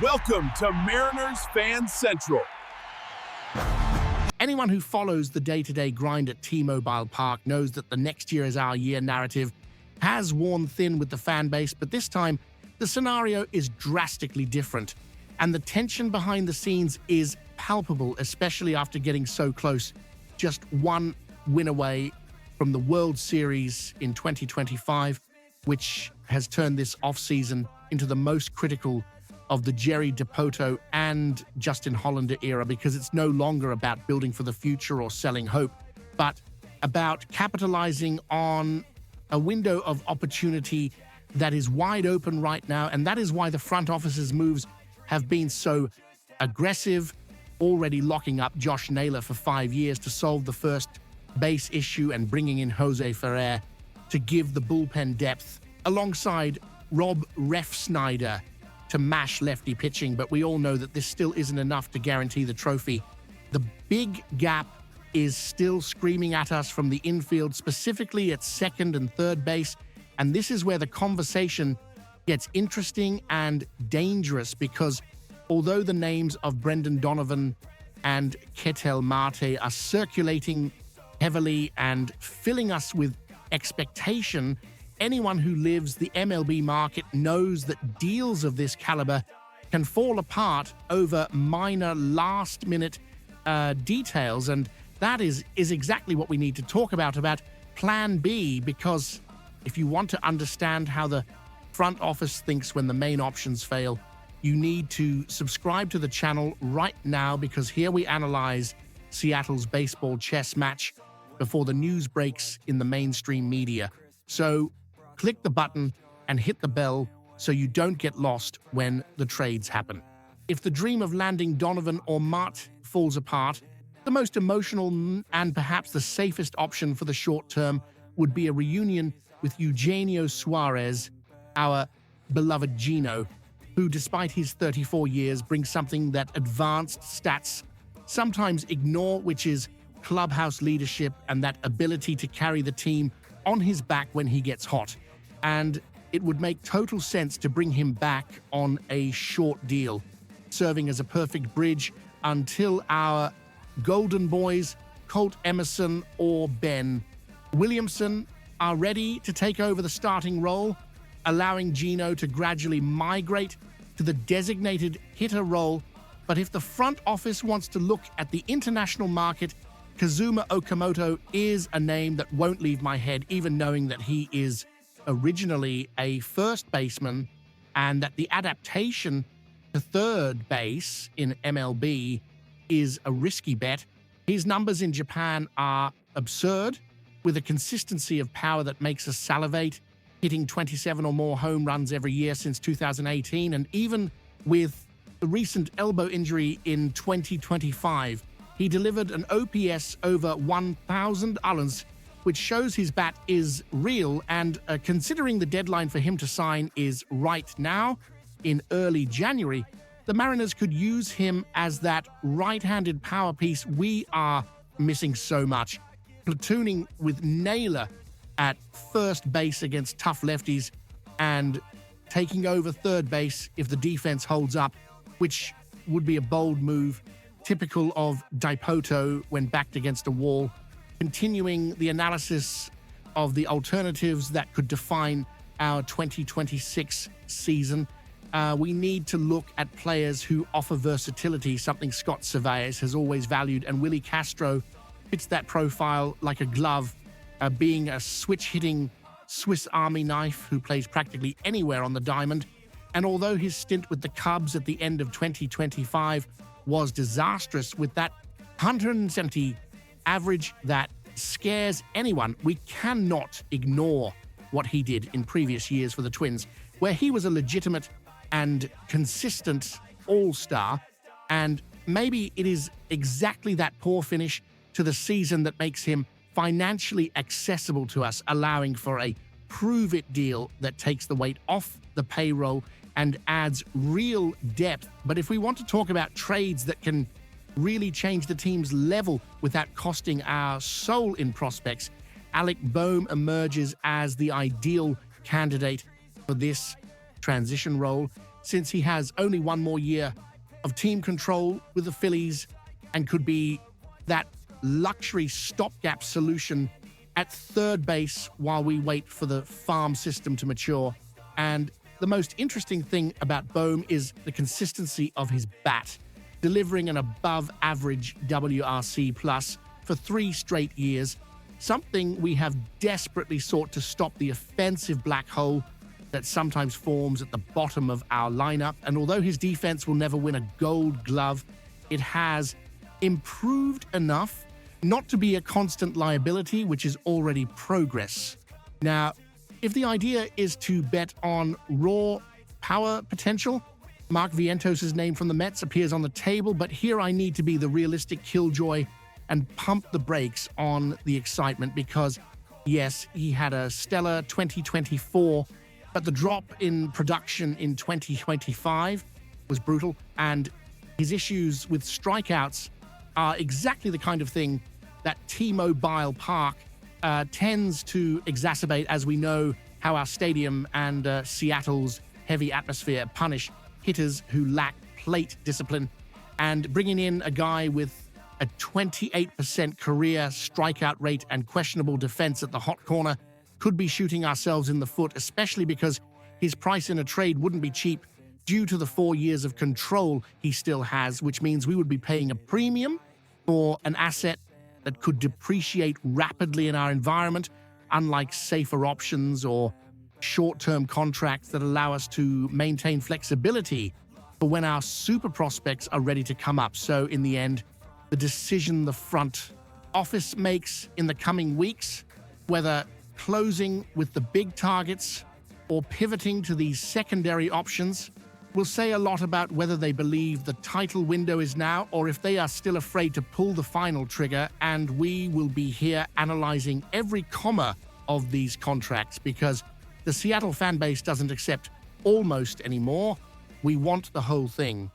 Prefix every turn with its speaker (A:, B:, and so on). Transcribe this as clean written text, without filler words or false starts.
A: Welcome to Mariners Fan Central.
B: Anyone who follows the day-to-day grind at T-Mobile Park knows that the next year is our year narrative has worn thin with the fan base, but this time the scenario is drastically different. And the tension behind the scenes is palpable, especially after getting so close, just one win away from the World Series in 2025, which has turned this offseason into the most critical of the Jerry Dipoto and Justin Hollander era, because it's no longer about building for the future or selling hope, but about capitalizing on a window of opportunity that is wide open right now. And that is why the front office's moves have been so aggressive, already locking up Josh Naylor for 5 years to solve the first base issue and bringing in Jose Ferrer to give the bullpen depth, alongside Rob Refsnyder to mash lefty pitching. But we all know that this still isn't enough to guarantee the trophy. The big gap is still screaming at us from the infield, specifically at second and third base. And this is where the conversation gets interesting and dangerous, because although the names of Brendan Donovan and Ketel Marte are circulating heavily and filling us with expectation, anyone who lives the MLB market knows that deals of this caliber can fall apart over minor last-minute details. And that is exactly what we need to talk about Plan B, because if you want to understand how the front office thinks when the main options fail, you need to subscribe to the channel right now, because here we analyze Seattle's baseball chess match before the news breaks in the mainstream media. So click the button and hit the bell so you don't get lost when the trades happen. If the dream of landing Donovan or Mart falls apart, the most emotional and perhaps the safest option for the short term would be a reunion with Eugenio Suarez, our beloved Gino, who, despite his 34 years, brings something that advanced stats sometimes ignore, which is clubhouse leadership and that ability to carry the team on his back when he gets hot. And it would make total sense to bring him back on a short deal, serving as a perfect bridge until our golden boys, Colt Emerson or Ben Williamson, are ready to take over the starting role, allowing Gino to gradually migrate to the designated hitter role. But if the front office wants to look at the international market, Kazuma Okamoto is a name that won't leave my head, even knowing that he is originally a first baseman and that the adaptation to third base in MLB is a risky bet. His numbers in Japan are absurd, with a consistency of power that makes us salivate, hitting 27 or more home runs every year since 2018. And even with the recent elbow injury in 2025, he delivered an OPS over 1,000 allens, which shows his bat is real. And considering the deadline for him to sign is right now, in early January, the Mariners could use him as that right-handed power piece we are missing so much, platooning with Naylor at first base against tough lefties and taking over third base if the defense holds up, which would be a bold move, typical of Dipoto when backed against a wall. Continuing the analysis of the alternatives that could define our 2026 season, we need to look at players who offer versatility, something Scott Surveyor has always valued, and Willie Castro fits that profile like a glove, being a switch-hitting Swiss Army knife who plays practically anywhere on the diamond. And although his stint with the Cubs at the end of 2025 was disastrous, with that 170 average that scares anyone, we cannot ignore what he did in previous years for the Twins, where he was a legitimate and consistent all-star. And maybe it is exactly that poor finish to the season that makes him financially accessible to us, allowing for a prove-it deal that takes the weight off the payroll and adds real depth. But if we want to talk about trades that can really change the team's level without costing our soul in prospects, Alec Boehm emerges as the ideal candidate for this transition role. since he has only one more year of team control with the Phillies and could be that luxury stopgap solution at third base while we wait for the farm system to mature. And the most interesting thing about Bohm is the consistency of his bat, delivering an above-average WRC plus for 3 straight years, something we have desperately sought to stop the offensive black hole that sometimes forms at the bottom of our lineup. And although his defense will never win a Gold Glove, it has improved enough not to be a constant liability, which is already progress. Now, if the idea is to bet on raw power potential, Mark Vientos' name from the Mets appears on the table, but here I need to be the realistic killjoy and pump the brakes on the excitement because, yes, he had a stellar 2024, but the drop in production in 2025 was brutal, and his issues with strikeouts are exactly the kind of thing that T-Mobile Park tends to exacerbate, as we know how our stadium and Seattle's heavy atmosphere punish hitters who lack plate discipline. And bringing in a guy with a 28% career strikeout rate and questionable defense at the hot corner could be shooting ourselves in the foot, especially because his price in a trade wouldn't be cheap due to the 4 years of control he still has, which means we would be paying a premium for an asset that could depreciate rapidly in our environment, unlike safer options or short-term contracts that allow us to maintain flexibility for when our super prospects are ready to come up. So in the end, the decision the front office makes in the coming weeks, whether closing with the big targets or pivoting to these secondary options, will say a lot about whether they believe the title window is now or if they are still afraid to pull the final trigger. And we will be here analyzing every comma of these contracts because the Seattle fan base doesn't accept almost anymore. We want the whole thing.